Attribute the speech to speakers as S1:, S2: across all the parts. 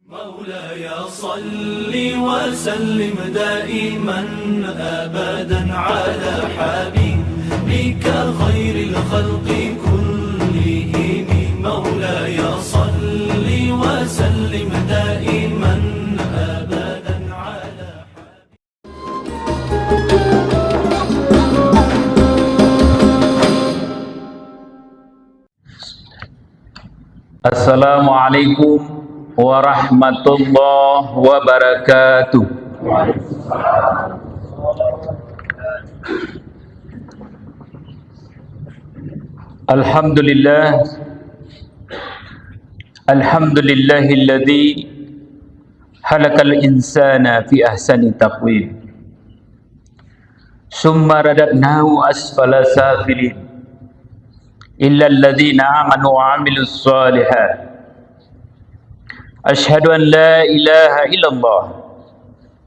S1: مولاي صل وسلم دائما أبدا على حبيبك خير الخلق كلهم. مولاي صل وسلم دائما أبدا على
S2: Assalamualaikum warahmatullahi wabarakatuh. Alhamdulillahilladzi halakal insana fi ahsani taqwim summa radadnahu asfala safilin illa alladhina amanu wa amilus solihat. Asyhadu an la ilaha illallah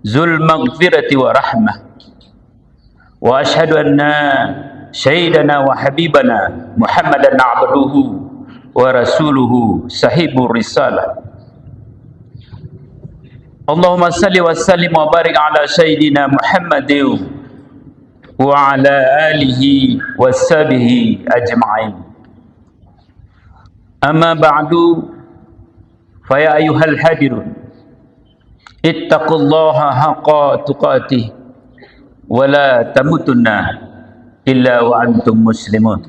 S2: zul maghfirati wa rahmah, wa asyhadu anna sayyidana wa habibana Muhammadan abduhu wa rasuluhu sahibur risalah. Allahumma salli wa sallim wa barik ala sayyidina Muhammadin wa ala alihi wa sahbihi ajma'in. Amma ba'du, fa ya ayyuhal hadirun ittaqullaha haqqa tuqatih wa la tamutunna illa wa antum muslimun.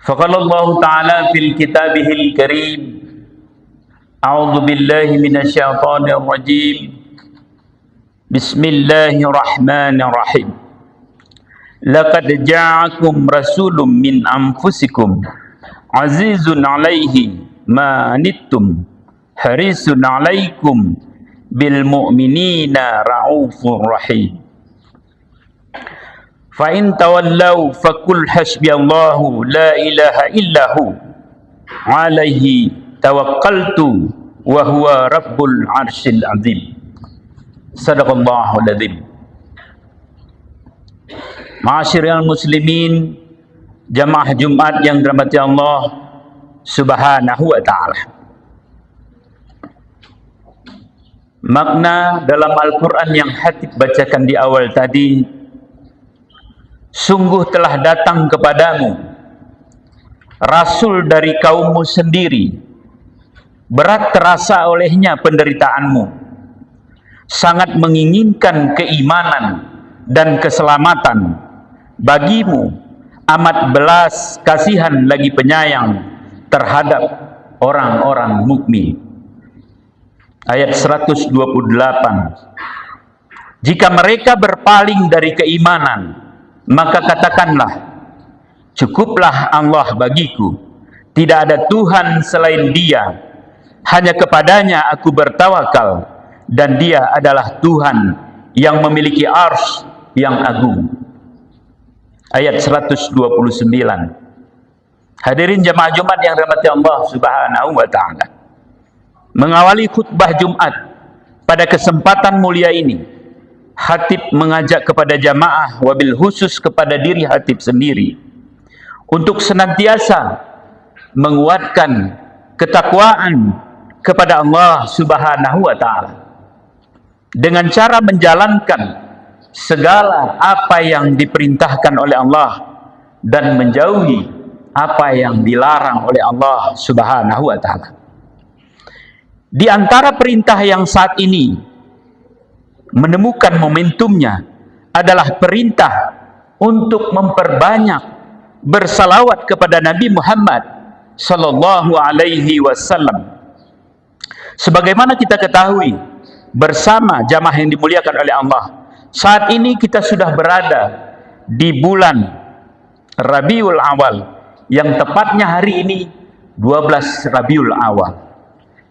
S2: Faqala Allah ta'ala fil kitabihil karim, a'udzu billahi minasy syaithanir rajim. Bismillahirrahmanirrahim. Laqad ja'akum rasulun min anfusikum azizun 'alaihi ma anittum harisun 'alaikum bil mu'minina raufur rahim. Fa in tawallaw faqul hasbiyallahu la ilaha illahu 'alaihi tawakkaltu wa huwa rabbul 'arsyil 'azim. Sadaqallahul adzim. Ma'asyiral muslimin, jamaah Jumat yang dirahmati Allah Subhanahu wa ta'ala. Makna dalam Al-Quran yang Hatib bacakan di awal tadi, sungguh telah datang kepadamu Rasul dari kaummu sendiri, berat terasa olehnya penderitaanmu, sangat menginginkan keimanan dan keselamatan bagimu, amat belas kasihan lagi penyayang terhadap orang-orang mukmin. Ayat 128. Jika mereka berpaling dari keimanan, maka katakanlah, cukuplah Allah bagiku, tidak ada Tuhan selain Dia, hanya kepadanya aku bertawakal, dan Dia adalah Tuhan yang memiliki arsy yang agung. Ayat 129. Hadirin jamaah Jumat yang dirahmati Allah Subhanahu wa ta'ala, mengawali khutbah Jumat pada kesempatan mulia ini, Hatib mengajak kepada jamaah, wabil khusus kepada diri Hatib sendiri, untuk senantiasa menguatkan ketakwaan kepada Allah Subhanahu wa ta'ala dengan cara menjalankan segala apa yang diperintahkan oleh Allah dan menjauhi apa yang dilarang oleh Allah Subhanahu wa ta'ala. Di antara perintah yang saat ini menemukan momentumnya adalah perintah untuk memperbanyak bersalawat kepada Nabi Muhammad sallallahu alaihi wasallam. Sebagaimana kita ketahui bersama jamaah yang dimuliakan oleh Allah, saat ini kita sudah berada di bulan Rabiul Awal, yang tepatnya hari ini 12 Rabiul Awal,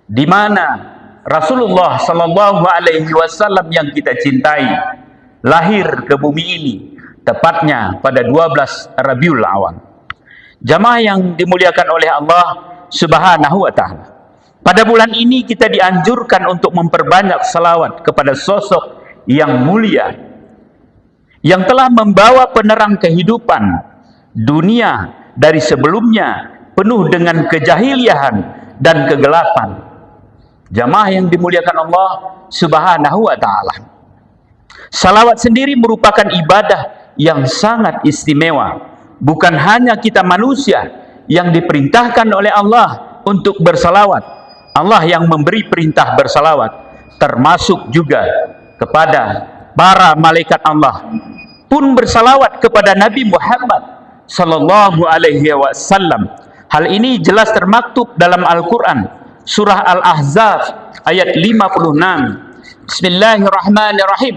S2: di mana Rasulullah sallallahu alaihi wasallam yang kita cintai lahir ke bumi ini tepatnya pada 12 Rabiul Awal. Jamaah yang dimuliakan oleh Allah Subhanahu wa ta'ala, pada bulan ini kita dianjurkan untuk memperbanyak salawat kepada sosok yang mulia, yang telah membawa penerang kehidupan dunia dari sebelumnya penuh dengan kejahiliahan dan kegelapan, Jamaah yang dimuliakan Allah Subhanahu wa ta'ala, salawat sendiri merupakan ibadah yang sangat istimewa. Bukan hanya kita manusia yang diperintahkan oleh Allah untuk bersalawat, Allah yang memberi perintah bersalawat, termasuk juga kepada para malaikat Allah pun bersalawat kepada Nabi Muhammad sallallahu alaihi wasallam. Hal ini jelas termaktub dalam Al-Quran, surah Al-Ahzab ayat 56. Bismillahirrahmanirrahim.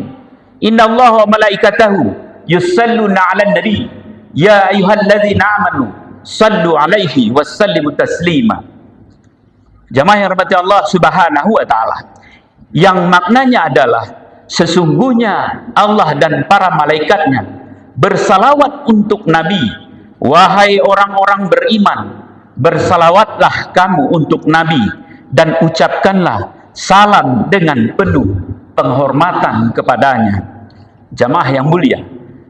S2: Inna Allah wa malaikatahu yusalluna 'alan nabi ya ayyuhalladzina amanu sallu 'alaihi wasallimu taslima. Jamaah yang rahmati Allah Subhanahu wa ta'ala, yang maknanya adalah sesungguhnya Allah dan para malaikatnya bersalawat untuk Nabi. Wahai orang-orang beriman, bersalawatlah kamu untuk Nabi dan ucapkanlah salam dengan penuh penghormatan kepadanya. Jamaah yang mulia,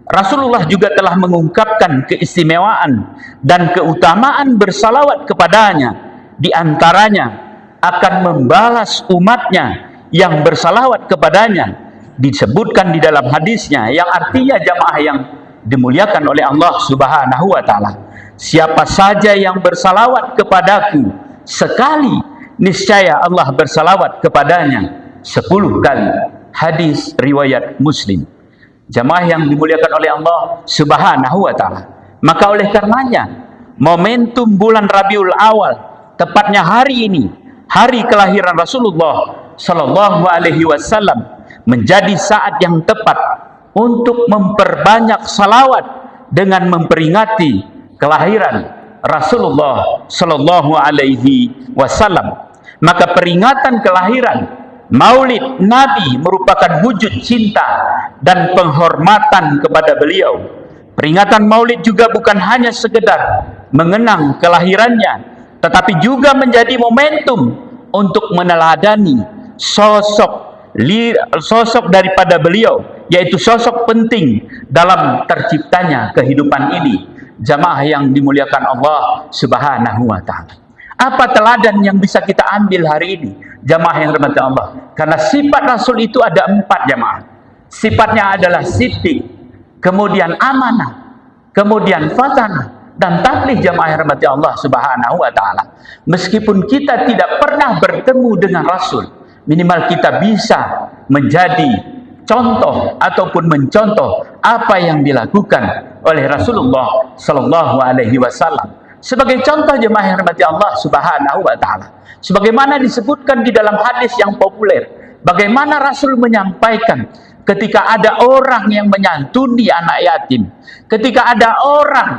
S2: Rasulullah juga telah mengungkapkan keistimewaan dan keutamaan bersalawat kepadanya. Di antaranya akan membalas umatnya yang bersalawat kepadanya. Disebutkan di dalam hadisnya yang artinya, jamaah yang dimuliakan oleh Allah Subhanahu wa ta'ala, siapa saja yang bersalawat kepadaku sekali, niscaya Allah bersalawat kepadanya 10 kali. Hadis riwayat Muslim. Jamaah yang dimuliakan oleh Allah Subhanahu wa ta'ala, maka oleh karenanya momentum bulan Rabiul Awal, tepatnya hari ini, hari kelahiran Rasulullah sallallahu alaihi wasallam, menjadi saat yang tepat untuk memperbanyak salawat dengan memperingati kelahiran Rasulullah sallallahu alaihi wasallam. Maka peringatan kelahiran, Maulid Nabi merupakan wujud cinta dan penghormatan kepada beliau. Peringatan Maulid juga bukan hanya sekedar mengenang kelahirannya, tetapi juga menjadi momentum untuk meneladani sosok daripada beliau, yaitu sosok penting dalam terciptanya kehidupan ini. Jamaah yang dimuliakan Allah Subhanahu wa ta'ala, apa teladan yang bisa kita ambil hari ini, jamaah yang dirahmati Allah? Karena sifat Rasul itu ada 4, jamaah. Sifatnya adalah siddiq, kemudian amanah, kemudian fatanah, dan taklih. Jamaah yang dirahmati Allah Subhanahu wa ta'ala, meskipun kita tidak pernah bertemu dengan Rasul, minimal kita bisa menjadi contoh ataupun mencontoh apa yang dilakukan oleh Rasulullah sallallahu alaihi wasallam. Sebagai contoh, jemaah yang dirahmati Allah Subhanahu wa ta'ala, sebagaimana disebutkan di dalam hadis yang populer, bagaimana Rasul menyampaikan ketika ada orang yang menyantuni anak yatim, ketika ada orang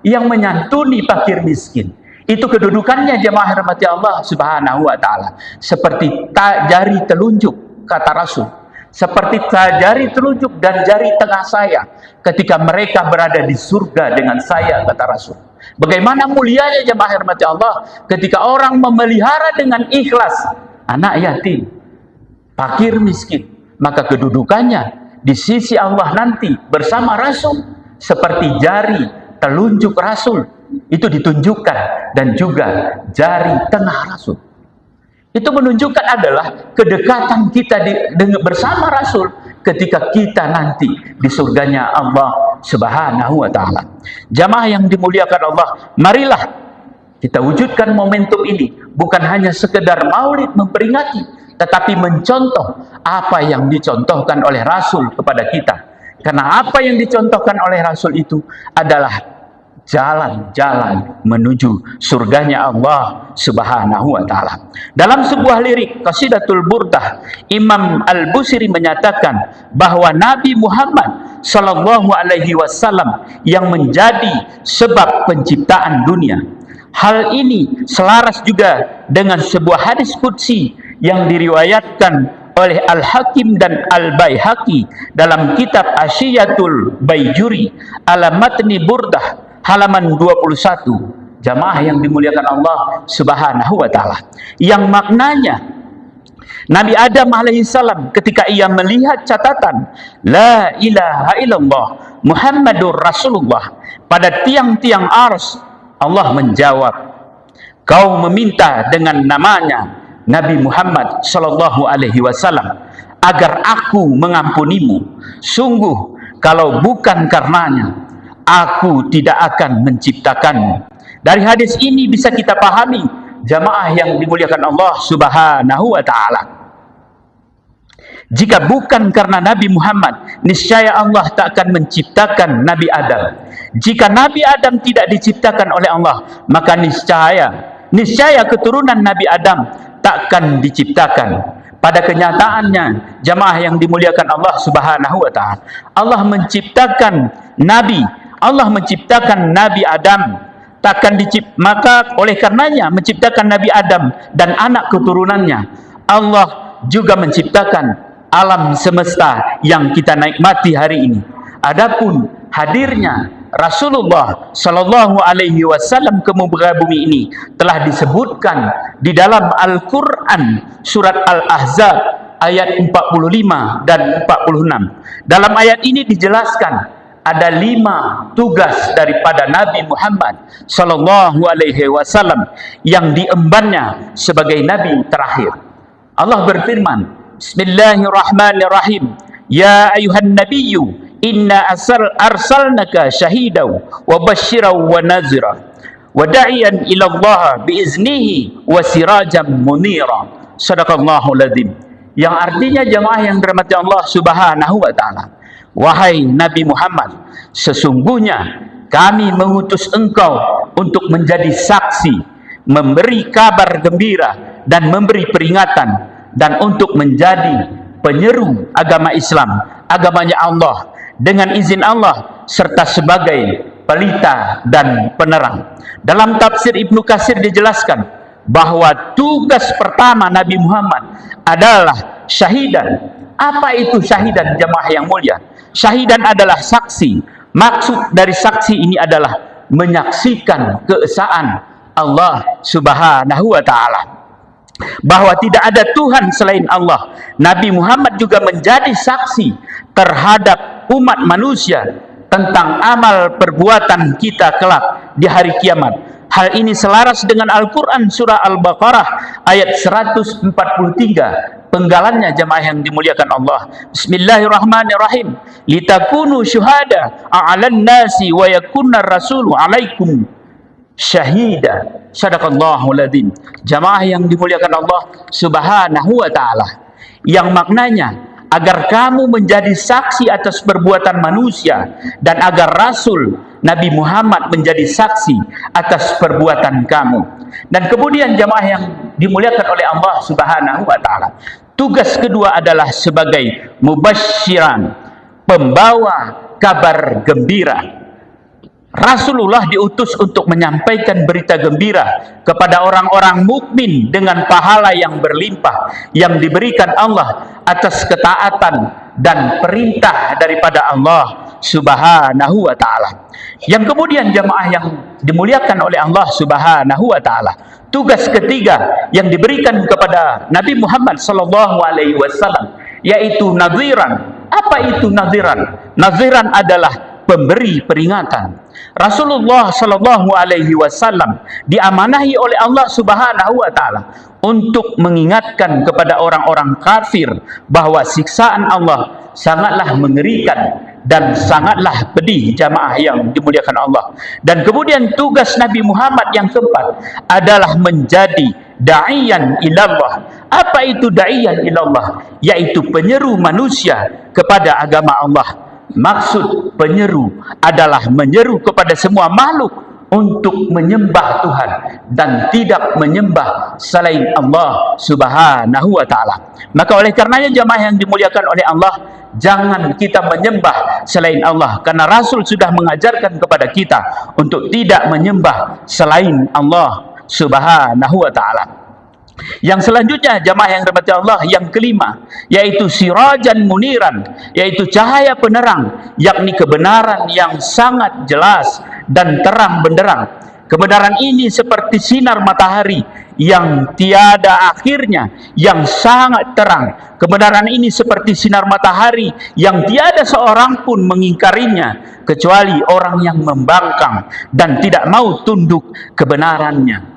S2: yang menyantuni fakir miskin, itu kedudukannya, jemaah yang dirahmati Allah Subhanahu wa ta'ala, seperti jari telunjuk, kata Rasul, seperti jari telunjuk dan jari tengah saya ketika mereka berada di surga dengan saya, kata Rasul. Bagaimana mulianya, jemaah yang dirahmati Allah, ketika orang memelihara dengan ikhlas anak yatim, fakir miskin, maka kedudukannya di sisi Allah nanti bersama Rasul seperti jari telunjuk Rasul itu ditunjukkan, dan juga jari tengah Rasul. Itu menunjukkan adalah kedekatan kita bersama Rasul ketika kita nanti di surganya Allah Subhanahu wa ta'ala. Jamaah yang dimuliakan Allah, marilah kita wujudkan momentum ini, bukan hanya sekedar maulid memperingati, tetapi mencontoh apa yang dicontohkan oleh Rasul kepada kita. Karena apa yang dicontohkan oleh Rasul itu adalah jalan-jalan menuju surganya Allah Subhanahu wa ta'ala. Dalam sebuah lirik Qasidatul Burdah, Imam Al-Busiri menyatakan bahwa Nabi Muhammad sallallahu alaihi wasallam yang menjadi sebab penciptaan dunia. Hal ini selaras juga dengan sebuah hadis qudsi yang diriwayatkan oleh Al-Hakim dan Al-Baihaqi dalam kitab Asyiyatul Baijuri ala matni Burdah halaman 21. Jamaah yang dimuliakan Allah Subhanahu wa ta'ala, yang maknanya Nabi Adam alaihissalam ketika ia melihat catatan La ilaha illallah Muhammadur Rasulullah pada tiang-tiang ars, Allah menjawab, kau meminta dengan namanya, Nabi Muhammad sallallahu alaihi wasallam agar aku mengampunimu. Sungguh kalau bukan karenanya aku tidak akan menciptakanmu. Dari hadis ini bisa kita pahami, jamaah yang dimuliakan Allah Subhanahu wa taala, jika bukan karena Nabi Muhammad, niscaya Allah tak akan menciptakan Nabi Adam. Jika Nabi Adam tidak diciptakan oleh Allah, maka niscaya keturunan Nabi Adam takkan diciptakan. Pada kenyataannya, jamaah yang dimuliakan Allah Subhanahu wa taala, Allah menciptakan Nabi Adam, maka oleh karenanya menciptakan Nabi Adam dan anak keturunannya. Allah juga menciptakan alam semesta yang kita nikmati hari ini. Adapun hadirnya Rasulullah sallallahu alaihi wasallam ke muka bumi ini telah disebutkan di dalam Al-Qur'an surat Al-Ahzab ayat 45 dan 46. Dalam ayat ini dijelaskan ada 5 tugas daripada Nabi Muhammad sallallahu alaihi wasallam yang diembannya sebagai nabi terakhir. Allah berfirman, Bismillahirrahmanirrahim. Ya ayuhan nabiyyu inna arsalnaka syahidan wa basyiran wa nazira wa da'iyan ila Allah biiznihi wa sirajan munira. Sadaqallahul adzim. Yang artinya jemaah yang dirahmati Allah Subhanahu wa taala, wahai Nabi Muhammad, sesungguhnya kami mengutus engkau untuk menjadi saksi, memberi kabar gembira dan memberi peringatan, dan untuk menjadi penyeru agama Islam, agamanya Allah, dengan izin Allah, serta sebagai pelita dan penerang. Dalam tafsir Ibnu Katsir dijelaskan bahwa tugas pertama Nabi Muhammad adalah syahidan. Apa itu syahidan, jemaah yang mulia? Syahidan adalah saksi. Maksud dari saksi ini adalah menyaksikan keesaan Allah Subhanahu wa taala, bahwa tidak ada Tuhan selain Allah. Nabi Muhammad juga menjadi saksi terhadap umat manusia tentang amal perbuatan kita kelak di hari kiamat. Hal ini selaras dengan Al-Quran surah Al-Baqarah ayat 143. Penggalannya jemaah yang dimuliakan Allah. Bismillahirrahmanirrahim. Litakunu syuhada 'alan nasi wa yakunna rasulu 'alaikum syahida. Sadaqallahul adzim. Jemaah yang dimuliakan Allah Subhanahu wa taala, yang maknanya agar kamu menjadi saksi atas perbuatan manusia dan agar Rasul Nabi Muhammad menjadi saksi atas perbuatan kamu. Dan kemudian jemaah yang dimuliakan oleh Allah Subhanahu wa taala, tugas kedua adalah sebagai mubasyiran, pembawa kabar gembira. Rasulullah diutus untuk menyampaikan berita gembira kepada orang-orang mukmin dengan pahala yang berlimpah yang diberikan Allah atas ketaatan dan perintah daripada Allah Subhanahu wa taala. Yang kemudian jemaah yang dimuliakan oleh Allah Subhanahu wa taala, tugas ketiga yang diberikan kepada Nabi Muhammad sallallahu alaihi wasallam yaitu nadhiran. Apa itu nadhiran? Nadhiran adalah pemberi peringatan. Rasulullah sallallahu alaihi wasallam diamanahi oleh Allah Subhanahu wa taala untuk mengingatkan kepada orang-orang kafir bahwa siksaan Allah sangatlah mengerikan dan sangatlah pedih, jamaah yang dimuliakan Allah. Dan kemudian tugas Nabi Muhammad yang keempat adalah menjadi da'iyan ilallah. Apa itu da'iyan ilallah? Yaitu penyeru manusia kepada agama Allah. Maksud penyeru adalah menyeru kepada semua makhluk untuk menyembah Tuhan dan tidak menyembah selain Allah Subhanahu wa taala. Maka oleh karenanya jemaah yang dimuliakan oleh Allah, jangan kita menyembah selain Allah, karena Rasul sudah mengajarkan kepada kita untuk tidak menyembah selain Allah Subhanahu wa taala. Yang selanjutnya jemaah yang dirahmati Allah, yang kelima yaitu sirajan muniran, yaitu cahaya penerang, yakni kebenaran yang sangat jelas dan terang benderang. Kebenaran ini seperti sinar matahari yang tiada akhirnya, yang sangat terang. Kebenaran ini seperti sinar matahari yang tiada seorang pun mengingkarinya kecuali orang yang membangkang dan tidak mau tunduk kebenarannya.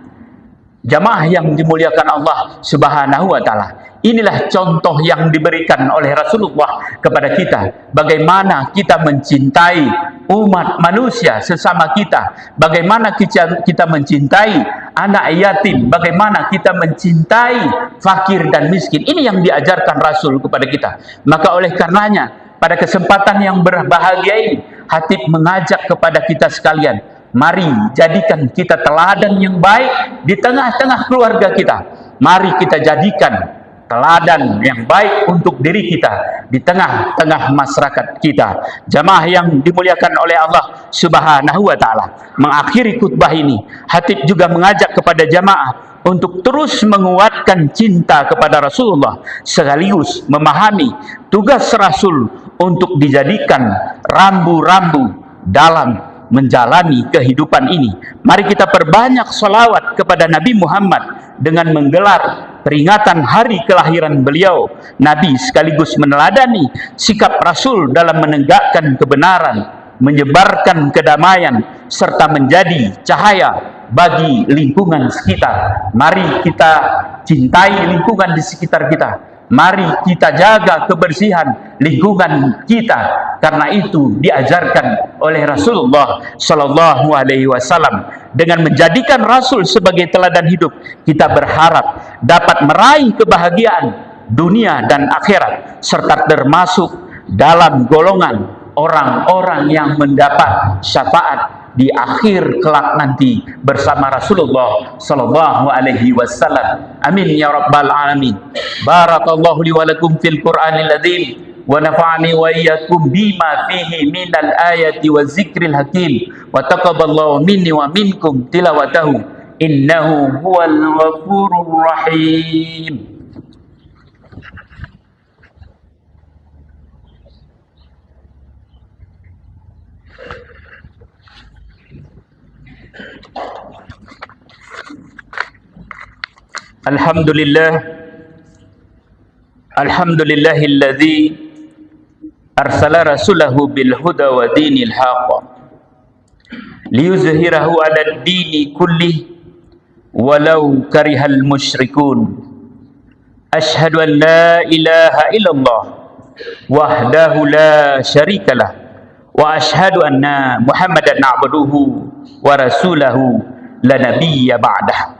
S2: Jamaah yang dimuliakan Allah Subhanahu wa taala, inilah contoh yang diberikan oleh Rasulullah kepada kita, bagaimana kita mencintai umat manusia sesama kita, bagaimana kita mencintai anak yatim, bagaimana kita mencintai fakir dan miskin. Ini yang diajarkan Rasul kepada kita. Maka oleh karenanya, pada kesempatan yang berbahagia ini, Khatib mengajak kepada kita sekalian, mari jadikan kita teladan yang baik di tengah-tengah keluarga kita. Mari kita jadikan teladan yang baik untuk diri kita di tengah-tengah masyarakat kita. Jamaah yang dimuliakan oleh Allah Subhanahu wa taala, mengakhiri khutbah ini, Khatib juga mengajak kepada jamaah untuk terus menguatkan cinta kepada Rasulullah, sekaligus memahami tugas Rasul untuk dijadikan rambu-rambu dalam menjalani kehidupan ini. Mari kita perbanyak salawat kepada Nabi Muhammad dengan menggelar peringatan hari kelahiran beliau. Nabi sekaligus meneladani sikap Rasul dalam menegakkan kebenaran, menyebarkan kedamaian, serta menjadi cahaya bagi lingkungan sekitar. Mari kita cintai lingkungan di sekitar kita. Mari kita jaga kebersihan lingkungan kita, karena itu diajarkan oleh Rasulullah Shallallahu Alaihi Wasallam. Dengan menjadikan Rasul sebagai teladan hidup, kita berharap dapat meraih kebahagiaan dunia dan akhirat, serta termasuk dalam golongan orang-orang yang mendapat syafaat di akhir kelak nanti bersama Rasulullah sallallahu alaihi wasallam. Amin ya rabbal alamin. Barakallahu li wa lakum fil Qur'anil azim wa nafa'ani wa iyyakum bima fihi minal ayati wa zikril hakim wa taqabbalallahu minni wa minkum tilawatahu innahu huwal ghafurur rahim. Alhamdulillahilladzi arsala rasulahu bil huda wa dinil haqq liyuzhirahu 'alad dini kullih walau karihal musyrikun. Asyhadu an la ilaha illallah wahdahu la syarikalah wa asyhadu anna Muhammadan 'abduhu wa rasulahu la nabiyya ba'dah.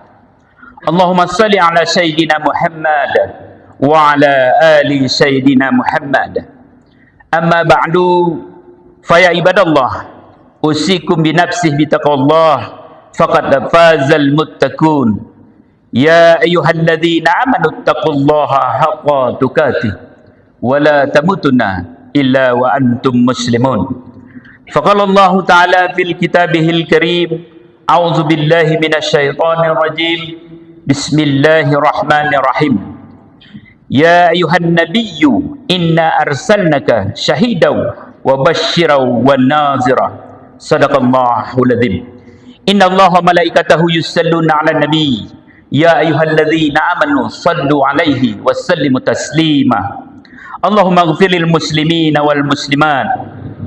S2: Allahumma salli ala Sayyidina Muhammad wa ala ali Sayyidina Muhammad. Amma ba'du, faya ibadallah, usikum binafsih bitaqallah, faqad fazal muttaqun. Ya ayyuhalladzina amanu taqullaha haqqa tuqatih wa la tamutunna illa wa antum muslimun. Faqala Allah ta'ala fil kitabihil karim, a'udzu billahi minasyaitonir rajim. Bismillahirrahmanirrahim. Ya ayuhan nabiyyu inna arsalnaka syahidaw wa basyiraw wa nazira. Sadaqallahul adzim. Inna Allaha malaikatahu yusalluna 'alan nabiy. Ya ayyuhalladzina amanu sallu 'alaihi wa sallimu taslima. Allahumma ighfirlil muslimina wal muslimat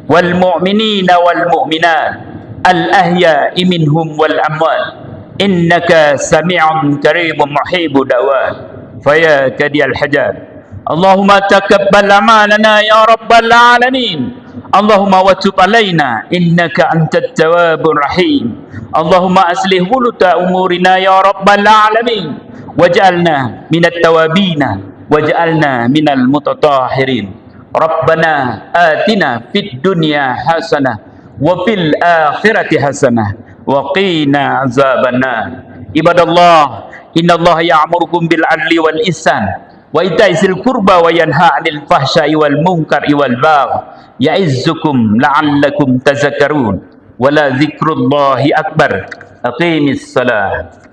S2: wal mu'minina wal mu'minat al ahya'i minhum wal amwat. Innaka sami'un karimun muhibu da'wat faya kadiyal hajat. Allahumma taqabbal amalana ya rabbal alamin. Allahumma watub alaina innaka antat tawwabur rahim. Allahumma aslih wuluta umurina ya rabbal alamin. Waj'alna minat tawabina waj'alna minal mutatahhirin. Rabbana atina fid dunya hasanah wa fil akhirati hasanah wa qina azabannar. Ibadallah, innallaha ya'murukum bil 'adli wal ihsan wa ita'izil qurba wa yanha 'anil fahsya'i wal munkari wal baghi ya'izzukum la'allakum tazakkarun. Wa la dzikrullahi akbar. Aqimis salat.